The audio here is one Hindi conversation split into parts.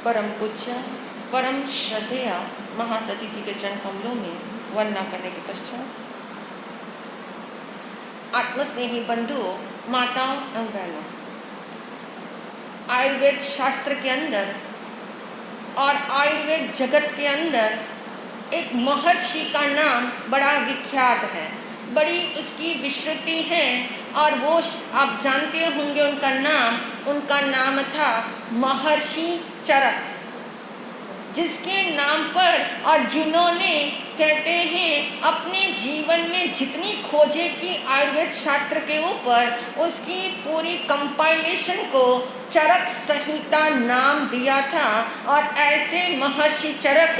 परम पूज्य परम श्रद्धेय महासती जी के चरण कमलों में वंदना करने के पश्चात आत्मस्नेही बंधुओं, माताओं एवं बहनों, आयुर्वेद शास्त्र के अंदर और आयुर्वेद जगत के अंदर एक महर्षि का नाम बड़ा विख्यात है, बड़ी उसकी विश्रुति है। और वो आप जानते होंगे उनका नाम था महर्षि चरक, जिसके नाम पर और जिन्होंने कहते हैं अपने जीवन में जितनी खोजें की आयुर्वेद शास्त्र के ऊपर, उसकी पूरी कंपाइलेशन को चरक संहिता नाम दिया था। और ऐसे महर्षि चरक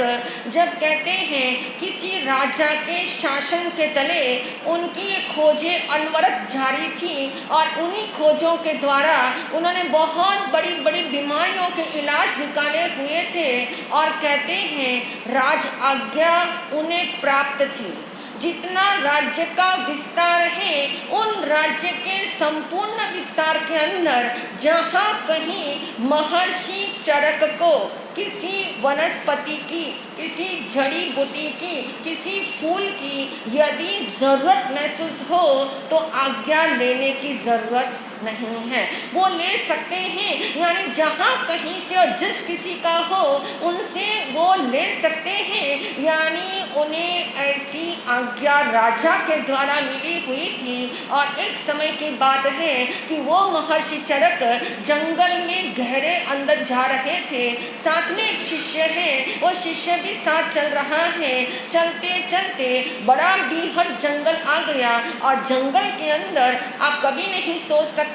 जब कहते हैं किसी राजा के शासन के तले उनकी खोजें अनवरत जारी थी और उन्हीं खोजों के द्वारा उन्होंने बहुत बड़ी बड़ी बीमारियों के इलाज निकाले हुए थे। और कहते हैं राज आज्ञा उन्हें प्राप्त थी। जितना राज्य का विस्तार है, उन राज्य के संपूर्ण विस्तार के अंदर जहाँ कहीं महर्षि चरक को किसी वनस्पति की, किसी जड़ी बूटी की, किसी फूल की यदि ज़रूरत महसूस हो तो आज्ञा लेने की ज़रूरत नहीं है, वो ले सकते हैं। यानी जहाँ कहीं से और जिस किसी का हो उनसे वो ले सकते हैं। यानी उन्हें ऐसी आज्ञा राजा के द्वारा मिली हुई थी। और एक समय की बात है कि वो महर्षि चरक जंगल में गहरे अंदर जा रहे थे, साथ में एक शिष्य है, वो शिष्य भी साथ चल रहा है। चलते चलते बड़ा बीहड़ जंगल आ गया और जंगल के अंदर आप कभी नहीं सोच सकते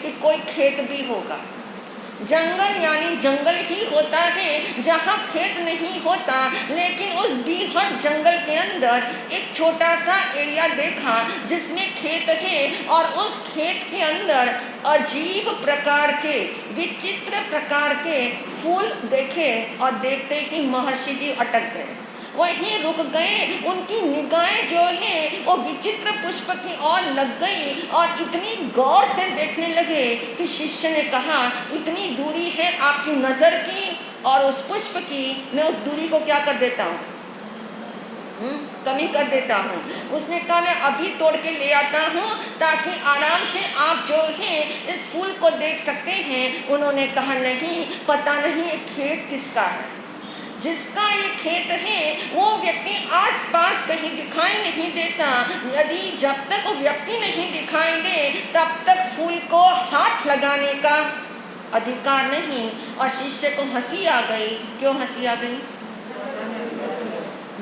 कि कोई खेत भी होगा। जंगल यानी जंगल ही होता है जहाँ खेत नहीं होता, लेकिन उस बीहड़ जंगल के अंदर एक छोटा सा एरिया देखा जिसमें खेत है। और उस खेत के अंदर अजीब प्रकार के, विचित्र प्रकार के फूल देखे और देखते ही महर्षि जी अटक गए, वहीं रुक गए। उनकी निगाहें जो है वो विचित्र पुष्प की ओर लग गई और इतनी गौर से देखने लगे कि शिष्य ने कहा, इतनी दूरी है आपकी नज़र की और उस पुष्प की, मैं उस दूरी को क्या कर देता हूँ, कमी कर देता हूँ। उसने कहा मैं अभी तोड़ के ले आता हूँ ताकि आराम से आप जो है इस फूल को देख सकते हैं। उन्होंने कहा नहीं, पता नहीं ये खेत किसका है। जिसका ये खेत है वो व्यक्ति आसपास कहीं दिखाई नहीं देता। यदि जब तक वो व्यक्ति नहीं दिखाई दे तब तक फूल को हाथ लगाने का अधिकार नहीं। और शिष्य को हंसी आ गई। क्यों हंसी आ गई?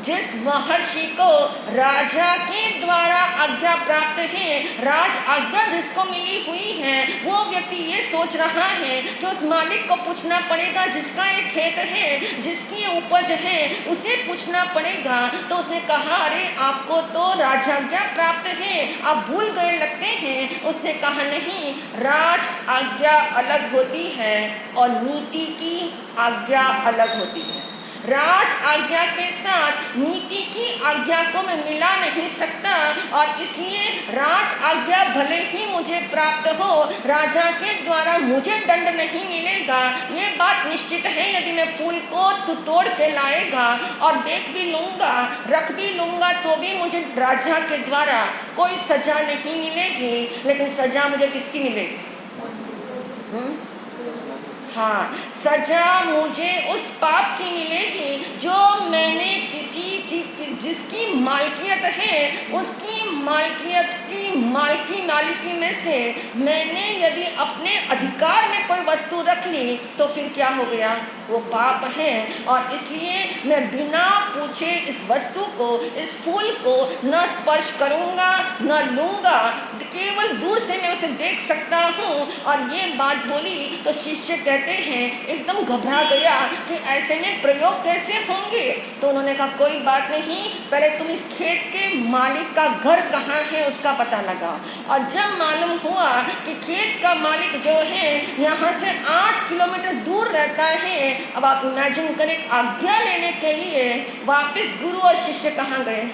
जिस महर्षि को राजा के द्वारा आज्ञा प्राप्त है, राज आज्ञा जिसको मिली हुई है, वो व्यक्ति ये सोच रहा है कि उस मालिक को पूछना पड़ेगा, जिसका एक खेत है, जिसकी उपज है, उसे पूछना पड़ेगा। तो उसने कहा अरे आपको तो राजाज्ञा प्राप्त है, आप भूल गए लगते हैं। उसने कहा नहीं, राज आज्ञा अलग होती है और नीति की आज्ञा अलग होती है। राज आज्ञा के साथ नीति की आज्ञा को मैं मिला नहीं सकता। और इसलिए राज आज्ञा भले ही मुझे प्राप्त हो, राजा के द्वारा मुझे दंड नहीं मिलेगा, ये बात निश्चित है। यदि मैं फूल को तोड़ के लाएगा और देख भी लूँगा, रख भी लूँगा, तो भी मुझे राजा के द्वारा कोई सजा नहीं मिलेगी। लेकिन सजा मुझे किसकी मिलेगी? हाँ, सजा मुझे उस पाप की मिलेगी जो मैंने किसी चीज जिसकी मालकियत है, उसकी मालकियत की मालिकी में से मैंने यदि अपने अधिकार में कोई वस्तु रख ली तो फिर क्या हो गया? वो पाप है। और इसलिए मैं बिना पूछे इस वस्तु को, इस फूल को न स्पर्श करूँगा, न लूँगा, केवल दूर से मैं उसे देख सकता हूँ। और ये बात बोली तो शिष्य कहते हैं एकदम घबरा गया कि ऐसे में प्रयोग कैसे होंगे। तो उन्होंने कहा कोई बात नहीं, पहले तुम इस खेत के मालिक का घर कहाँ है उसका पता लगाओ। और जब मालूम हुआ कि खेत का मालिक जो है यहाँ से 8 किलोमीटर दूर रहता है, अब आप इमेजिन करें, आज्ञा लेने के लिए वापस गुरु और शिष्य कहाँ गए?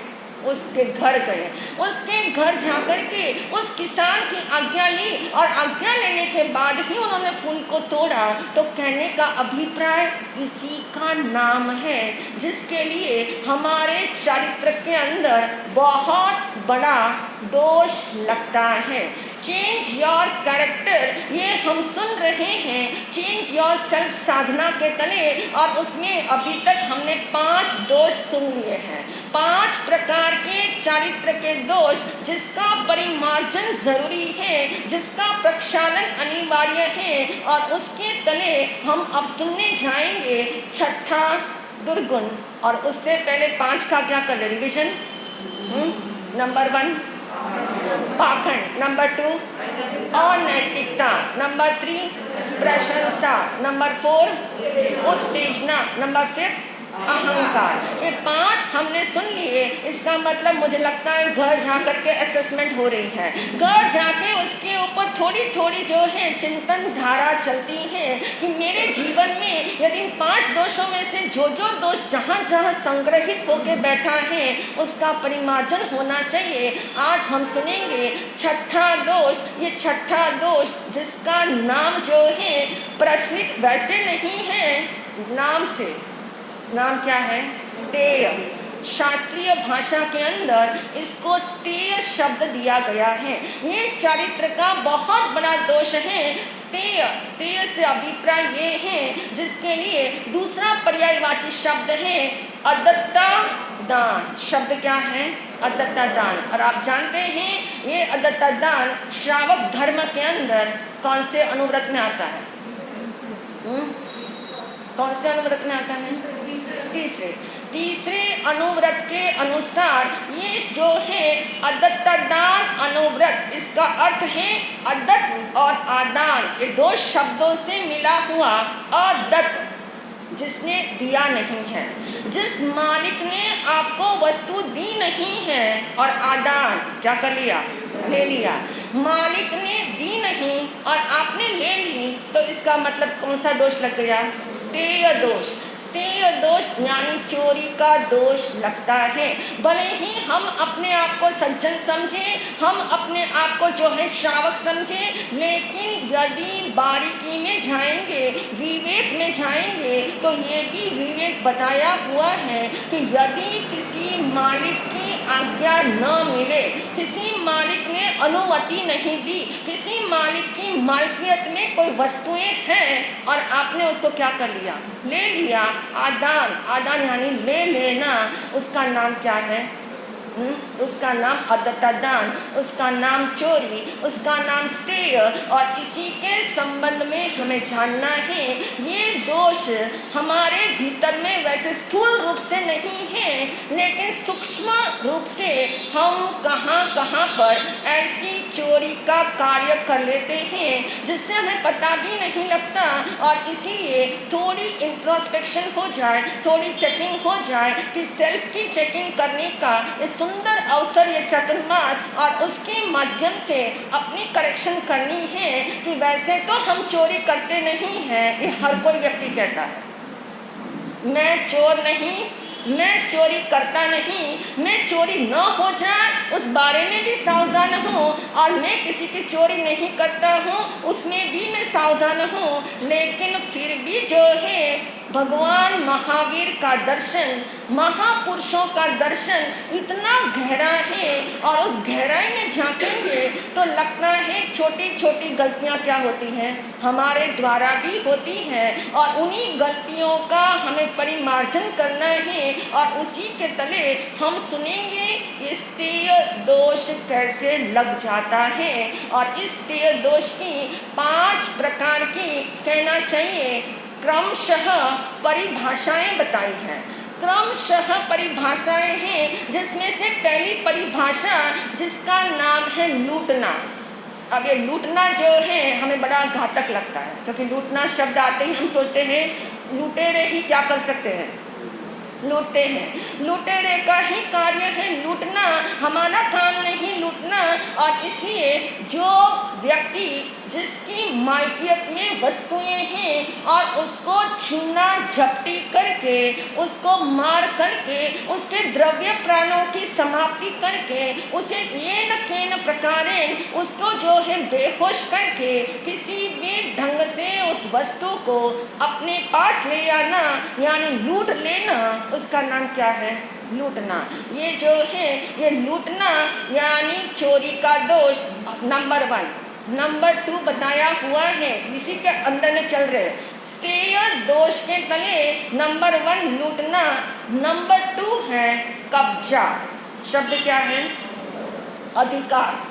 उसके घर गए। उसके घर जाकर के उस किसान की आज्ञा ली और आज्ञा लेने के बाद ही उन्होंने फूल को तोड़ा। तो कहने का अभिप्राय इसी का नाम है जिसके लिए हमारे चरित्र के अंदर बहुत बड़ा दोष लगता है। चेंज योर कैरेक्टर, ये हम सुन रहे हैं चेंज योर सेल्फ साधना के तले, और उसमें अभी तक हमने 5 दोष सुन लिए हैं। 5 प्रकार के चरित्र के दोष जिसका परिमार्जन जरूरी है, जिसका प्रक्षालन अनिवार्य है, और उसके तले हम अब सुनने जाएंगे छठा दुर्गुण। और उससे पहले 5 का क्या कर ले रिविजन। नंबर 1 पाखंड, नंबर 2 अनैतिकता, नंबर 3 प्रशंसा, नंबर 4 उत्तेजना, नंबर 5 अहंकार। ये 5 हमने सुन लिए। इसका मतलब मुझे लगता है घर जाकर के असेसमेंट हो रही है, घर जाके उसके ऊपर थोड़ी थोड़ी जो है चिंतन धारा चलती है कि मेरे जीवन में यदि 5 दोषों में से जो दोष जहाँ जहाँ संग्रहित होके बैठा है उसका परिमार्जन होना चाहिए। आज हम सुनेंगे छठा दोष। ये छठा दोष जिसका नाम जो है प्रचलित वैसे नहीं है, नाम से, नाम क्या है? स्तेय। शास्त्रीय भाषा के अंदर इसको स्तेय शब्द दिया गया है। ये चरित्र का बहुत बड़ा दोष है स्तेय। स्तेय से अभिप्राय ये है जिसके लिए दूसरा पर्यायवाची शब्द है अदत्ता दान। शब्द क्या है? अदत्ता दान। और आप जानते हैं ये अदत्ता दान श्रावक धर्म के अंदर कौन से अनुव्रत में आता है? कौन से अनुव्रत में आता है? तीसरे अनुव्रत के अनुसार ये जो है अदत्ता दान अनुव्रत, इसका अर्थ है अदत्त और आदान। ये 2 शब्दों से मिला हुआ अदत्त, जिसने दिया नहीं है, जिस मालिक ने आपको वस्तु दी नहीं है, और आदान क्या कर लिया? ले लिया। मालिक ने दी नहीं और आपने ले ली, तो इसका मतलब कौन सा दोष लग गया? स्तेय दोष। स्तेय दोष यानी चोरी का दोष लगता है। भले ही हम अपने आप को सज्जन समझें, हम अपने आप को जो है श्रावक समझें, लेकिन यदि बारीकी में जाएंगे, विवेक में जाएंगे, तो ये भी विवेक बताया हुआ है कि यदि किसी मालिक की आज्ञा न मिले, किसी मालिक ने अनुमति नहीं दी, किसी मालिक की मालकियत में कोई वस्तुएं हैं और आपने उसको क्या कर लिया? ले लिया। आदान, आदान यानी ले लेना, उसका नाम क्या है? उसका नाम अदत्ता दान, उसका नाम चोरी, उसका नाम स्तेय। और इसी के संबंध में हमें जानना है ये दोष हमारे भीतर में वैसे स्थूल रूप से नहीं है, लेकिन सूक्ष्म रूप से हम कहाँ कहाँ पर ऐसी चोरी का कार्य कर लेते हैं जिससे हमें पता भी नहीं लगता। और इसीलिए थोड़ी इंट्रोस्पेक्शन हो जाए, थोड़ी चेकिंग हो जाए कि सेल्फ की चेकिंग करने का सुंदर अवसर ये चतुर्मास, और उसके माध्यम से अपनी करेक्शन करनी है कि वैसे तो हम चोरी करते नहीं हैं। ये हर कोई व्यक्ति कहता है मैं चोर नहीं, मैं चोरी करता नहीं, मैं चोरी न हो जाए उस बारे में भी सावधान हूँ, और मैं किसी की चोरी नहीं करता हूँ उसमें भी मैं सावधान हूँ। लेकिन फिर भी जो है भगवान महावीर का दर्शन, महापुरुषों का दर्शन इतना गहरा है, और उस गहराई में झांकेंगे तो लगता है छोटी छोटी गलतियाँ क्या होती हैं? हमारे द्वारा भी होती हैं, और उन्हीं गलतियों का हमें परिमार्जन करना है। और उसी के तले हम सुनेंगे ये स्तेय दोष कैसे लग जाता है, और इस स्तेय दोष की 5 प्रकार की कहना चाहिए क्रमशः परिभाषाएं बताई हैं। क्रमशः परिभाषाएं हैं जिसमें से पहली परिभाषा जिसका नाम है लूटना। अब ये लूटना जो है हमें बड़ा घातक लगता है, क्योंकि लूटना शब्द आते ही हम सोचते हैं लुटेरे ही क्या कर सकते हैं? लूटते हैं। लुटेरे का ही कार्य है लूटना, हमारा काम नहीं लूटना। और इसलिए जो व्यक्ति जिसकी मालकियत में वस्तुएं हैं और उसको छीना झपटी करके, उसको मार करके, उसके द्रव्य प्राणों की समाप्ति करके, उसे ये न केन प्रकारेण उसको जो है बेहोश करके किसी भी ढंग से उस वस्तु को अपने पास ले आना यानी लूट लेना, उसका नाम क्या है? लूटना। ये जो है ये लूटना यानी चोरी का दोष नंबर 1। नंबर 2 बताया हुआ है, इसी के अंदर में चल रहे स्तेय दोष के तले नंबर 1 लूटना, नंबर 2 है कब्जा। शब्द क्या है? अधिकार।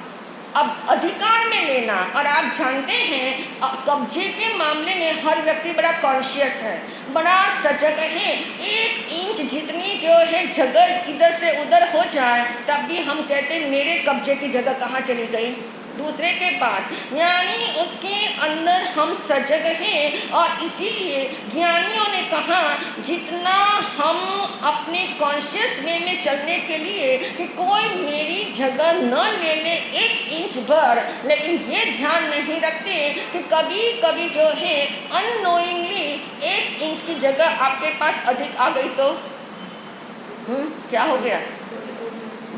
अब अधिकार में लेना, और आप जानते हैं अब कब्जे के मामले में हर व्यक्ति बड़ा कॉन्शियस है, बड़ा सजग है। 1 इंच जितनी जो है जगह इधर से उधर हो जाए तब भी हम कहते हैं मेरे कब्जे की जगह कहाँ चली गई? दूसरे के पास। यानी उसके अंदर हम सजग हैं, और इसीलिए ज्ञानियों ने कहा जितना हम अपने कॉन्शियस वे में चलने के लिए कि कोई मेरी जगह न ले ले 1 इंच भर, लेकिन ये ध्यान नहीं रखते कि कभी कभी जो है अननोइंगली 1 इंच की जगह आपके पास अधिक आ गई तो क्या हो गया?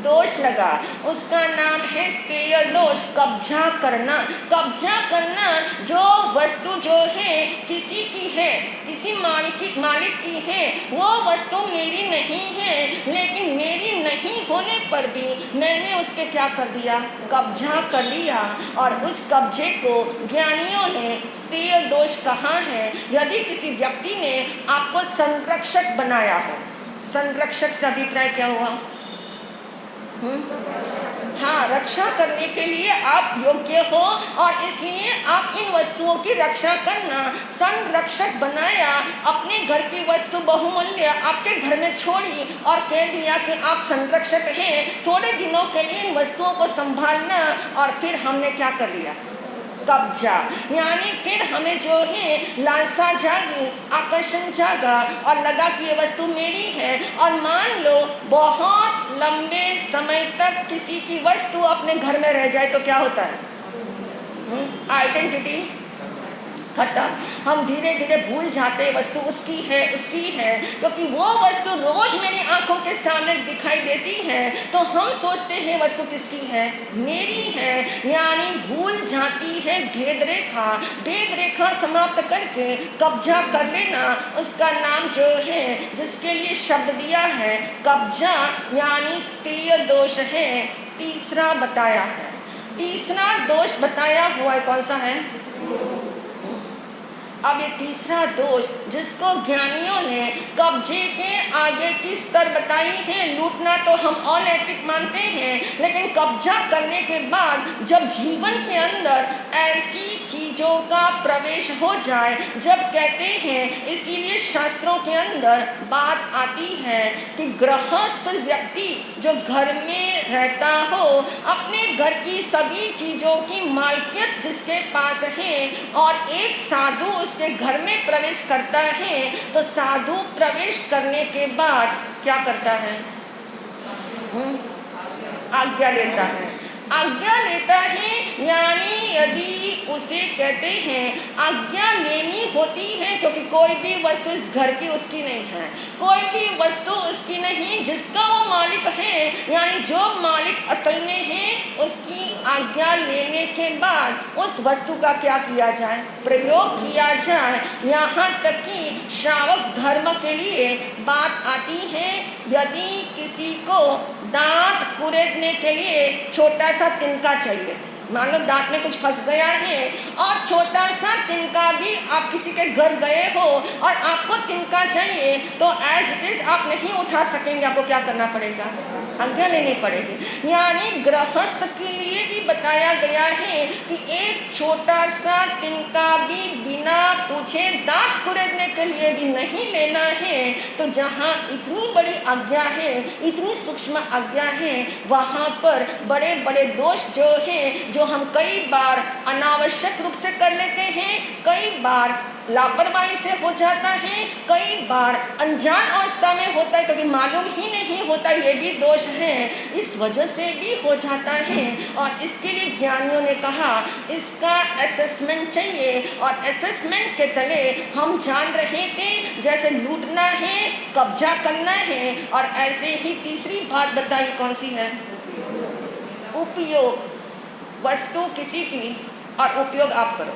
दोष लगा। उसका नाम है स्तेय दोष, कब्जा करना। कब्जा करना, जो वस्तु जो है किसी की है, किसी मालिक की है, वो वस्तु मेरी नहीं है, लेकिन मेरी नहीं होने पर भी मैंने उसके क्या कर दिया? कब्जा कर लिया। और उस कब्जे को ज्ञानियों ने स्तेय दोष कहा है। यदि किसी व्यक्ति ने आपको संरक्षक बनाया हो, संरक्षक से अभिप्राय क्या हुआ? हाँ, रक्षा करने के लिए आप योग्य हो, और इसलिए आप इन वस्तुओं की रक्षा करना। संरक्षक बनाया, अपने घर की वस्तु बहुमूल्य आपके घर में छोड़ी और कह दिया कि आप संरक्षक हैं, थोड़े दिनों के लिए इन वस्तुओं को संभालना, और फिर हमने क्या कर लिया? कब्जा। यानी फिर हमें जो है लालसा जागी, आकर्षण जागा, और लगा कि ये वस्तु मेरी है। और मान लो बहुत लंबे समय तक किसी की वस्तु अपने घर में रह जाए तो क्या होता है? आइडेंटिटी खत्म। हम धीरे धीरे भूल जाते वस्तु उसकी है, क्योंकि वो वस्तु रोज मेरी आंखों के सामने दिखाई देती है, तो हम सोचते हैं वस्तु किसकी है? मेरी है। यानी भूल जाती है भेद रेखा। भेद रेखा समाप्त करके कब्जा कर लेना, उसका नाम जो है जिसके लिए शब्द दिया है कब्जा, यानी स्तेय दोष है। तीसरा बताया है, तीसरा दोष बताया हुआ है, कौन सा है? अब ये तीसरा दोष जिसको ज्ञानियों ने कब्जे के आगे की स्तर बताई है। लूटना तो हम अनैतिक मानते हैं, लेकिन कब्जा करने के बाद जब जीवन के अंदर ऐसी चीज़ों का प्रवेश हो जाए, जब कहते हैं, इसीलिए शास्त्रों के अंदर बात आती है कि गृहस्थ व्यक्ति जो घर में रहता हो, अपने घर की सभी चीज़ों की मालकियत जिसके पास है, और एक साधु उसके घर में प्रवेश करता है, तो साधु प्रवेश करने के बाद क्या करता है? आज्ञा लेता है। आज्ञा लेता है, यानी यदि उसे कहते हैं आज्ञा लेनी होती है, क्योंकि कोई भी वस्तु इस घर की उसकी नहीं है, कोई भी वस्तु उसकी नहीं, जिसका वो मालिक है, यानी जो मालिक असल में है, उसकी आज्ञा लेने के बाद उस वस्तु का क्या किया जाए? प्रयोग किया जाए। यहाँ तक कि श्रावक धर्म के लिए बात आती है, यदि किसी को दांत कुरेदने के लिए छोटा सा तिनका चाहिए, मान लो दांत में कुछ फंस गया है और छोटा सा तिनका भी आप किसी के घर गए हो और आपको तिनका चाहिए, तो एज इट इज आप नहीं उठा सकेंगे, आपको क्या करना पड़ेगा? आज्ञा लेनी पड़ेगी। यानी गृहस्थ के लिए भी बताया गया है कि एक छोटा सा तिनका भी बिना पूछे दांत कुरेदने के लिए भी नहीं लेना है। तो जहाँ इतनी बड़ी आज्ञा है, इतनी सूक्ष्म आज्ञा है, वहाँ पर बड़े बड़े दोष जो हैं, जो हम कई बार अनावश्यक रूप से कर लेते हैं, कई बार लापरवाही से हो जाता है, कई बार अनजान अवस्था में होता है क्योंकि मालूम ही नहीं होता, ये भी दोष है, इस वजह से भी हो जाता है। और इसके लिए ज्ञानियों ने कहा इसका असेसमेंट चाहिए, और असेसमेंट के तले हम जान रहे थे जैसे लूटना है, कब्जा करना है, और ऐसे ही तीसरी बात बताई कौन सी है? उपयोग। वस्तु किसी की और उपयोग आप करो,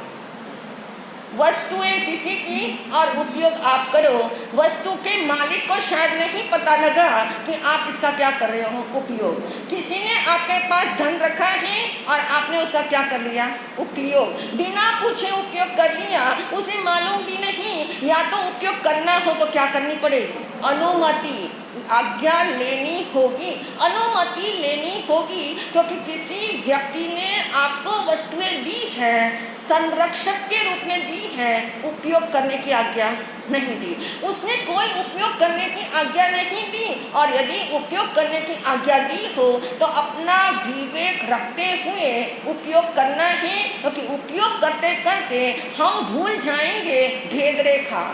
वस्तुएं किसी की और उपयोग आप करो। वस्तु के मालिक को शायद नहीं पता लगा कि आप इसका क्या कर रहे हो, उपयोग। किसी ने आपके पास धन रखा है और आपने उसका क्या कर लिया, उपयोग। बिना पूछे उपयोग कर लिया, उसे मालूम भी नहीं। या तो उपयोग करना हो तो क्या करनी पड़ेगी, अनुमति, आज्ञा लेनी होगी, अनुमति लेनी होगी, क्योंकि किसी व्यक्ति ने आपको वस्तुएं दी हैं, संरक्षक के रूप में दी है, उपयोग करने की आज्ञा नहीं दी। उसने कोई उपयोग करने की आज्ञा नहीं दी, और यदि उपयोग करने की आज्ञा दी हो तो अपना विवेक रखते हुए उपयोग करना है, क्योंकि उपयोग करते करते हम भूल जाएंगे भेद रेखा।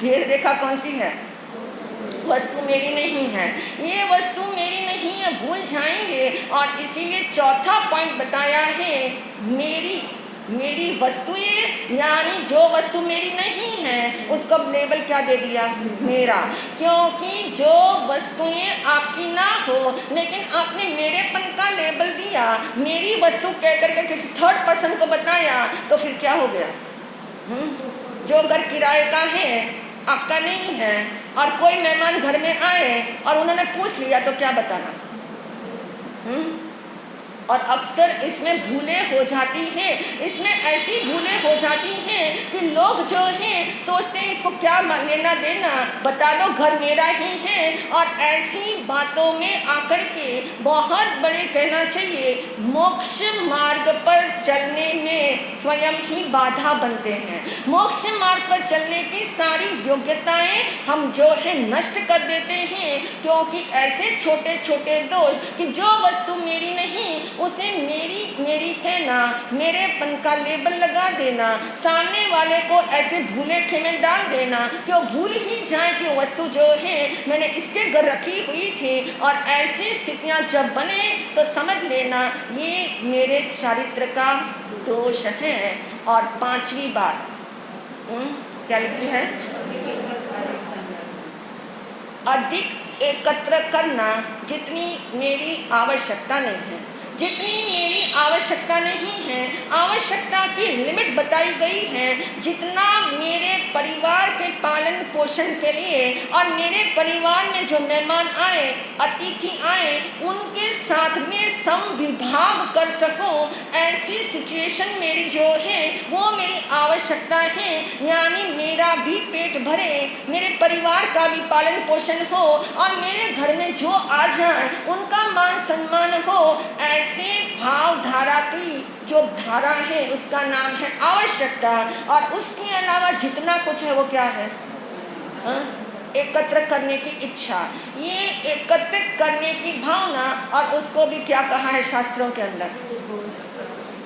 भेद रेखा कौन सी है? वस्तु मेरी नहीं है, ये वस्तु मेरी नहीं है, भूल जाएंगे। और इसीलिए चौथा पॉइंट बताया है, मेरी वस्तुएं, यानी जो वस्तु मेरी नहीं है उसको लेबल क्या दे दिया, मेरा। क्योंकि जो वस्तुएं आपकी ना हो लेकिन आपने मेरेपन का लेबल दिया, मेरी वस्तु कह करके किसी थर्ड पर्सन को बताया, तो फिर क्या हो गया? जो घर किराए का है, आपका नहीं है, और कोई मेहमान घर में आए और उन्होंने पूछ लिया तो क्या बताना? और अक्सर इसमें भूलें हो जाती हैं, इसमें ऐसी भूलें हो जाती हैं कि लोग जो हैं सोचते हैं इसको क्या लेना देना, बता दो घर मेरा ही है। और ऐसी बातों में आकर के बहुत बड़े कहना चाहिए मोक्ष मार्ग पर चलने में स्वयं ही बाधा बनते हैं। मोक्ष मार्ग पर चलने की सारी योग्यताएं हम जो है नष्ट कर देते हैं, क्योंकि ऐसे छोटे छोटे दोष कि जो वस्तु मेरी नहीं उसे मेरी कहना, मेरेपन का लेबल लगा देना, सामने वाले को ऐसे भूले खेमे डाल देना कि वो भूल ही जाए कि वो वस्तु जो है मैंने इसके घर रखी हुई थी। और ऐसी स्थितियां जब बने तो समझ लेना ये मेरे चारित्र का दोष है। और पांचवी बात क्या लिखी है? अधिक एकत्र करना जितनी मेरी आवश्यकता नहीं है, जितनी मेरी आवश्यकता नहीं है, आवश्यकता की लिमिट बताई गई है। जितना मेरे परिवार के पालन पोषण के लिए और मेरे परिवार में जो मेहमान आए, अतिथि आए, उनके साथ में समविभाग कर सकूं, ऐसी सिचुएशन मेरी जो है वो मेरी आवश्यकता है। यानी मेरा भी पेट भरे, मेरे परिवार का भी पालन पोषण हो, और मेरे घर में जो आ जाए उनका मान सम्मान हो। ऐसे भावधारा की जो धारा है उसका नाम है आवश्यकता। और उसके अलावा जितना कुछ है वो क्या है? एकत्र करने की इच्छा, ये एकत्रित करने की भावना। और उसको भी क्या कहा है शास्त्रों के अंदर?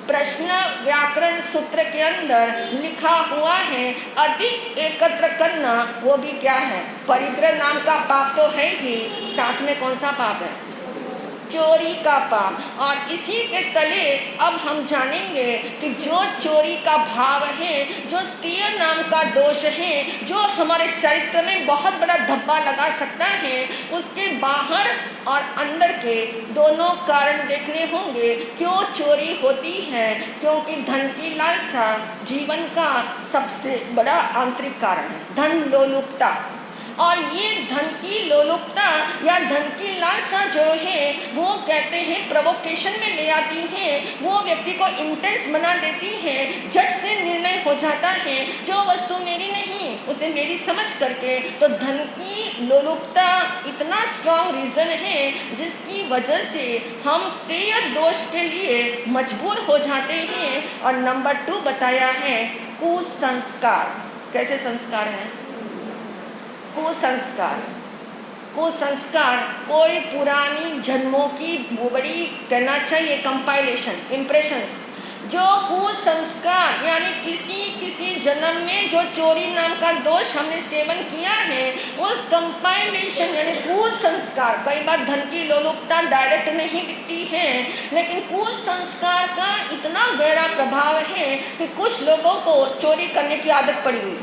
प्रश्न व्याकरण सूत्र के अंदर लिखा हुआ है अधिक एकत्र करना, वो भी क्या है? परिग्रह नाम का पाप तो है ही, साथ में कौन सा पाप है? चोरी का पाप। और इसी के तले अब हम जानेंगे कि जो चोरी का भाव है, जो स्त्रीय नाम का दोष है, जो हमारे चरित्र में बहुत बड़ा धब्बा लगा सकता है, उसके बाहर और अंदर के दोनों कारण देखने होंगे। क्यों चोरी होती है? क्योंकि धन की लालसा जीवन का सबसे बड़ा आंतरिक कारण है, धन लोलुपता। और ये धन की लोलुपता या धन की लालसा जो है वो कहते हैं प्रोवोकेशन में ले आती है, वो व्यक्ति को इंटेंस बना देती है, झट से निर्णय हो जाता है जो वस्तु मेरी नहीं उसे मेरी समझ करके। तो धन की लोलुपता इतना स्ट्रॉन्ग रीज़न है जिसकी वजह से हम स्त्रीय दोष के लिए मजबूर हो जाते हैं। और नंबर 2 बताया है कुसंस्कार। कैसे संस्कार हैं? कुसंस्कार। कुसंस्कार कोई पुरानी जन्मों की वो बड़ी कहना चाहिए कंपाइलेशन, इम्प्रेशंस, जो कुसंस्कार यानी किसी जन्म में जो चोरी नाम का दोष हमने सेवन किया है, उस कंपाइलेशन यानी कुसंस्कार, कई बार धन की लोलुपता डायरेक्ट नहीं दिखती है, लेकिन कुसंस्कार का इतना गहरा प्रभाव है कि कुछ लोगों को चोरी करने की आदत पड़ी हुई।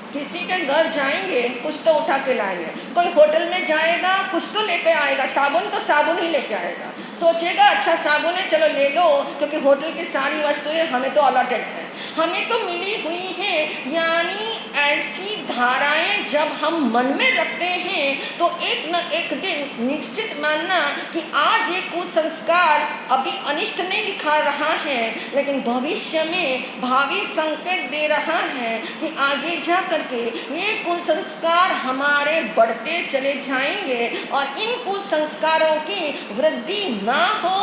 किसी के घर जाएंगे कुछ तो उठा के लाएंगे, कोई होटल में जाएगा कुछ तो लेके आएगा, साबुन तो साबुन ही लेके आएगा, सोचेगा अच्छा साबुन है चलो ले लो, क्योंकि होटल की सारी वस्तुएं हमें तो अलॉटेड है, हमें तो मिली हुई है। यानी ऐसी धाराएं जब हम मन में रखते हैं तो एक न एक दिन निश्चित मानना कि आज ये कुसंस्कार अभी अनिष्ट नहीं दिखा रहा है, लेकिन भविष्य में भावी संकेत दे रहा है कि आगे जा करके ये कुसंस्कार हमारे बढ़ते चले जाएंगे और इन कुसंस्कारों की वृद्धि ना हो,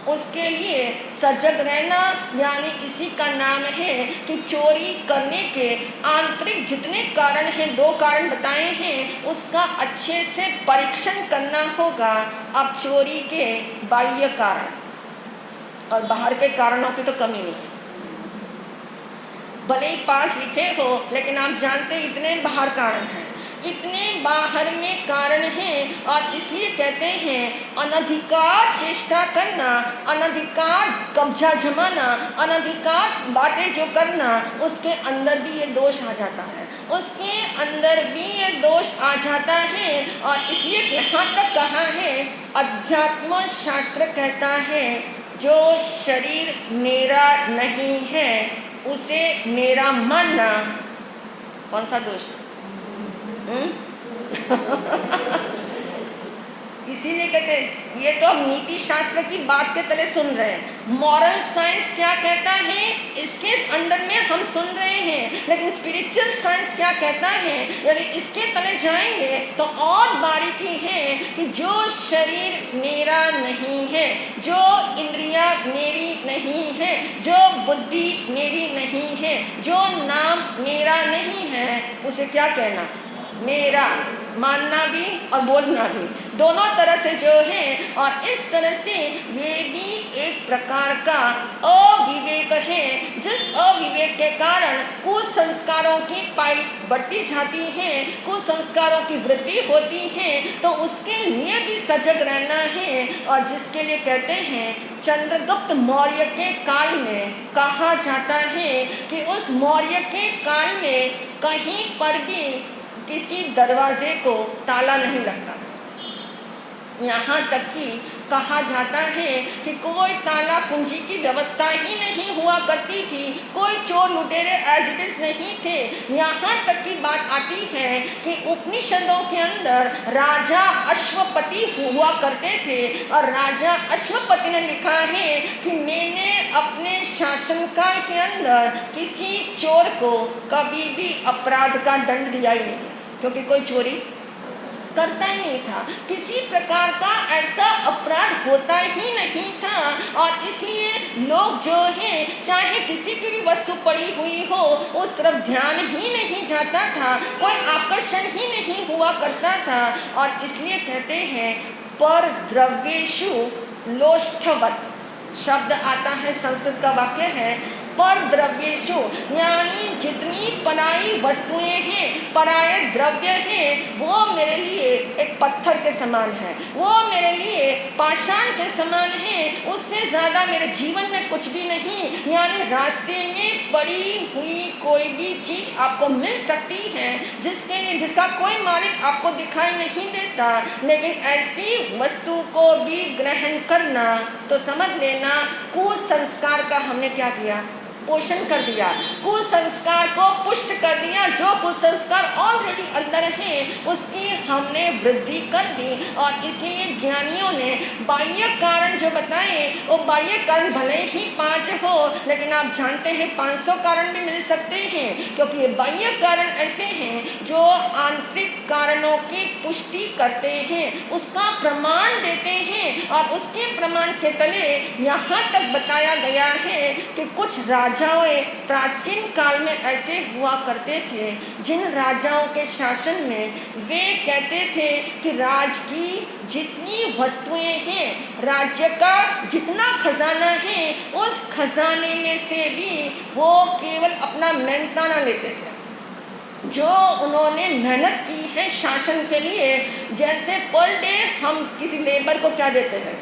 उसके लिए सजग रहना। यानी इसी का नाम है कि चोरी करने के आंतरिक जितने कारण हैं, 2 कारण बताए हैं, उसका अच्छे से परीक्षण करना होगा। अब चोरी के बाह्य कारण और बाहर के कारणों की तो कमी नहीं है, भले ही 5 लिखे हो, लेकिन आप जानते इतने बाहर कारण हैं, इतने बाहर में कारण हैं, और इसलिए कहते हैं अनधिकार चेष्टा करना, अनधिकार कब्जा जमाना, अनधिकार बातें जो करना, उसके अंदर भी ये दोष आ जाता है, उसके अंदर भी ये दोष आ जाता है। और इसलिए यहाँ तक कहा है, अध्यात्म शास्त्र कहता है जो शरीर मेरा नहीं है उसे मेरा मानना कौन सा दोष है? इसीलिए कहते हैं, ये तो हम नीति शास्त्र की बात के तले सुन रहे हैं, मॉरल साइंस क्या कहता है इसके अंडर में हम सुन रहे हैं, लेकिन स्पिरिचुअल साइंस क्या कहता है, यदि इसके तले जाएंगे तो और बारीकी है कि जो शरीर मेरा नहीं है, जो इंद्रियां मेरी नहीं है, जो बुद्धि मेरी नहीं है, जो नाम मेरा नहीं है, उसे क्या कहना? मेरा। मानना भी और बोलना भी, दोनों तरह से जो है। और इस तरह से ये भी एक प्रकार का अविवेक है, जिस अविवेक के कारण कुसंस्कारों की पाइल बढ़ती जाती है, कुसंस्कारों की वृद्धि होती है, तो उसके लिए भी सजग रहना है। और जिसके लिए कहते हैं चंद्रगुप्त मौर्य के काल में कहा जाता है कि उस मौर्य के काल में कहीं पर भी किसी दरवाजे को ताला नहीं लगता, यहाँ तक कि कहा जाता है कि कोई ताला कुंजी की व्यवस्था ही नहीं हुआ करती थी, कोई चोर लुटेरे एज इट इज नहीं थे। यहाँ तक की बात आती है कि उपनिषदों के अंदर राजा अश्वपति हुआ करते थे, और राजा अश्वपति ने लिखा है कि मैंने अपने शासनकाल के अंदर किसी चोर को कभी भी अपराध का दंड दिया ही नहीं, क्योंकि कोई चोरी करता ही नहीं था, किसी प्रकार का ऐसा अपराध होता ही नहीं था। और इसलिए लोग जो हैं, चाहे किसी की भी वस्तु पड़ी हुई हो, उस तरफ ध्यान ही नहीं जाता था, कोई आकर्षण ही नहीं हुआ करता था। और इसलिए कहते हैं पर द्रव्येषु लोष्ठवत् शब्द आता है, संस्कृत का वाक्य है पर द्रव्येषु, यानी जितनी पराई वस्तुएं हैं, पराये द्रव्य हैं, वो मेरे लिए एक पत्थर के समान है, वो मेरे लिए पाषाण के समान है, उससे ज़्यादा मेरे जीवन में कुछ भी नहीं। यानी रास्ते में पड़ी हुई कोई भी चीज़ आपको मिल सकती है, जिसके लिए जिसका कोई मालिक आपको दिखाई नहीं देता, लेकिन ऐसी वस्तु को भी ग्रहण करना तो समझ लेना कुसंस्कार का हमने क्या किया? पोषण कर दिया, कुसंस्कार को पुष्ट कर दिया। जो कुसंस्कार ऑलरेडी अंदर है उसकी हमने वृद्धि कर दी। और इसीलिए ज्ञानियों ने बाह्य कारण जो बताए, वो बाह्य कारण भले ही 5 हो, लेकिन आप जानते हैं 500 कारण भी मिल सकते हैं, क्योंकि ये बाह्य कारण ऐसे हैं जो आंतरिक कारणों की पुष्टि करते हैं, उसका प्रमाण देते हैं। और उसके प्रमाण के तले यहाँ तक बताया गया है कि कुछ राजाओं प्राचीन काल में ऐसे हुआ करते थे, जिन राजाओं के शासन में वे कहते थे कि राज की जितनी वस्तुएं हैं, राज्य का जितना खजाना है, उस खजाने में से भी वो केवल अपना मेहनताना लेते थे। जो उन्होंने मेहनत की है शासन के लिए, जैसे पर डे हम किसी लेबर को क्या देते हैं,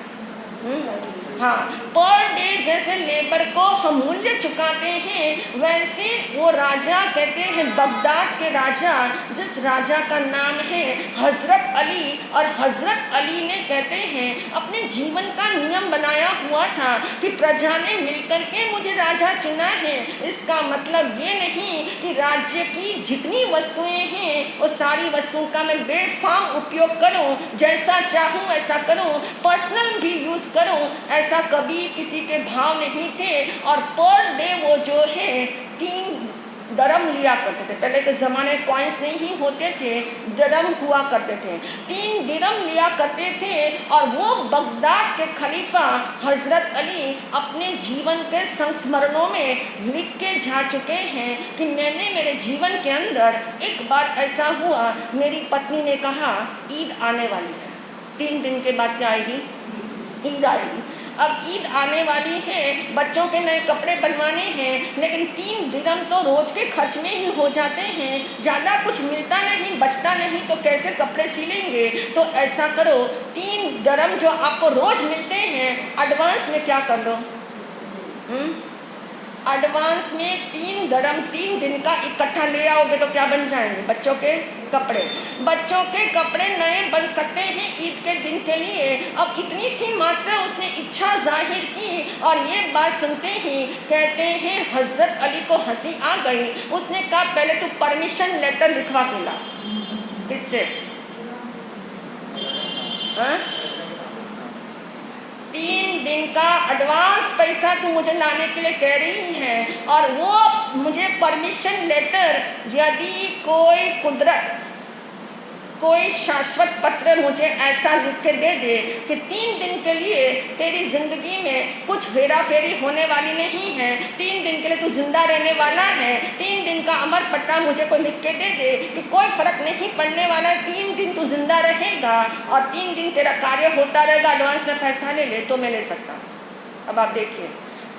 हाँ, पर डे जैसे लेबर को हम मूल्य चुकाते हैं, वैसे वो राजा कहते हैं, बगदाद के राजा, जिस राजा का नाम है हजरत अली, और हजरत अली ने कहते हैं अपने जीवन का नियम बनाया हुआ था कि प्रजा ने मिलकर के मुझे राजा चुना है। इसका मतलब ये नहीं कि राज्य की जितनी वस्तुएं हैं वो सारी वस्तुओं का मैं बेफाम उपयोग करूं, जैसा चाहूं ऐसा करूं, पर्सनल भी यूज करूं, ऐसा कभी किसी के भाव नहीं थे। और पर डे वो जो है 3 दरम लिया करते थे। पहले के ज़माने में कॉइन्स नहीं होते थे, दरम हुआ करते थे, 3 दिरम लिया करते थे। और वो बगदाद के खलीफा हजरत अली अपने जीवन के संस्मरणों में लिख के जा चुके हैं कि मैंने मेरे जीवन के अंदर एक बार ऐसा हुआ, मेरी पत्नी ने कहा ईद आने वाली है, 3 दिन के बाद क्या आएगी, ईद आएगी। अब ईद आने वाली है, बच्चों के नए कपड़े बनवाने हैं, लेकिन 3 दिरहम तो रोज के खर्च में ही हो जाते हैं, ज़्यादा कुछ मिलता नहीं, बचता नहीं, तो कैसे कपड़े सिलेंगे। तो ऐसा करो, 3 दिरहम जो आपको रोज मिलते हैं, एडवांस में क्या कर दो, एडवांस में 3 दिरहम 3 दिन का इकट्ठा ले आओगे तो क्या बन जाएंगे, बच्चों के कपड़े। बच्चों के कपड़े नए बन सकते हैं ईद के दिन के लिए। अब इतनी सी मात्रा उसने इच्छा जाहिर की, और ये बात सुनते ही कहते हैं हजरत अली को हंसी आ गई। उसने कहा पहले तू परमिशन लेटर लिखवा के ला। किससे? 3 दिन का एडवांस पैसा तू मुझे लाने के लिए कह रही है, और वो मुझे परमिशन लेटर, यदि कोई कुदरत, कोई शाश्वत पत्र मुझे ऐसा लिख के दे दे कि 3 दिन के लिए तेरी ज़िंदगी में कुछ हेरा फेरी होने वाली नहीं है, 3 दिन के लिए तू जिंदा रहने वाला है, 3 दिन का अमर पट्टा मुझे कोई लिख के दे दे कि कोई फ़र्क नहीं पड़ने वाला, 3 दिन तू जिंदा रहेगा और 3 दिन तेरा कार्य होता रहेगा, एडवांस में पैसा ले ले, तो मैं ले सकता हूँ। अब आप देखिए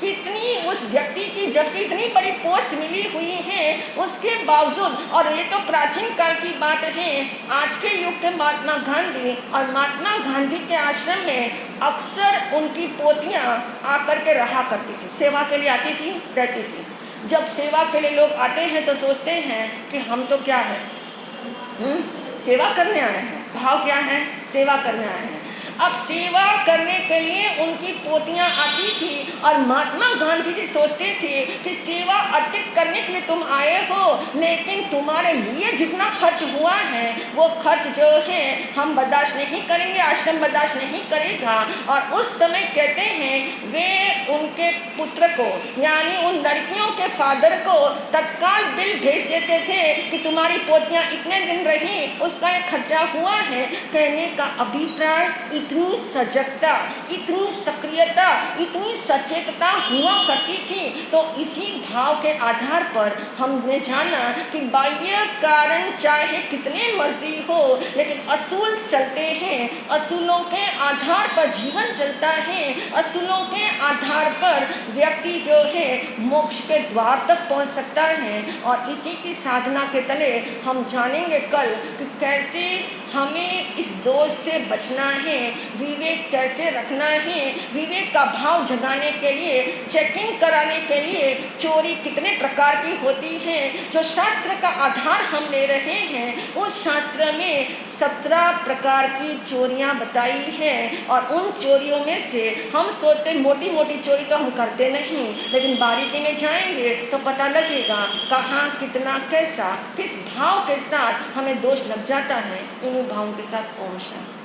कितनी उस व्यक्ति की, जबकि इतनी बड़ी पोस्ट मिली हुई है, उसके बावजूद, और ये तो प्राचीन काल की बात है, आज के युग के महात्मा गांधी, और महात्मा गांधी के आश्रम में अक्सर उनकी पोतियां आकर के रहा करती थी, सेवा के लिए आती थी, रहती थी। जब सेवा के लिए लोग आते हैं तो सोचते हैं कि हम तो क्या है, सेवा करने आए हैं। भाव क्या है? सेवा करने आए हैं। अब सेवा करने के लिए उनकी पोतियां आती थी, और महात्मा गांधी जी सोचते थे कि सेवा अर्पित करने के लिए तुम आए हो, लेकिन तुम्हारे लिए जितना खर्च हुआ है वो खर्च जो है हम बर्दाश्त नहीं करेंगे, आश्रम बर्दाश्त नहीं करेगा। और उस समय कहते हैं वे उनके पुत्र को, यानी उन लड़कियों के फादर को तत्काल बिल भेज देते थे कि तुम्हारी पोतियां इतने दिन रही, उसका एक खर्चा हुआ है। कहने का अभिप्राय, इतनी सजगता, इतनी सक्रियता, इतनी सचेतता हुआ करती थी। तो इसी भाव के आधार पर हमने जाना कि बाह्य कारण चाहे कितने मर्जी हो, लेकिन असूल चलते हैं, असूलों के आधार पर जीवन चलता है, असूलों के आधार पर व्यक्ति जो है मोक्ष के द्वार तक पहुंच सकता है। और इसी की साधना के तले हम जानेंगे कल कि कैसे हमें इस दोष से बचना है, विवेक कैसे रखना है, विवेक का भाव जगाने के लिए, चेकिंग कराने के लिए चोरी कितने प्रकार की होती है। जो शास्त्र का आधार हम ले रहे हैं, उस शास्त्र में 17 प्रकार की चोरियां बताई हैं, और उन चोरियों में से हम सोचते मोटी मोटी चोरी तो हम करते नहीं, लेकिन बारीकी में जाएंगे तो पता लगेगा कहाँ कितना कैसा किस भाव के साथ हमें दोष लग जाता है। इन्हीं भावों के साथ ओम शांति।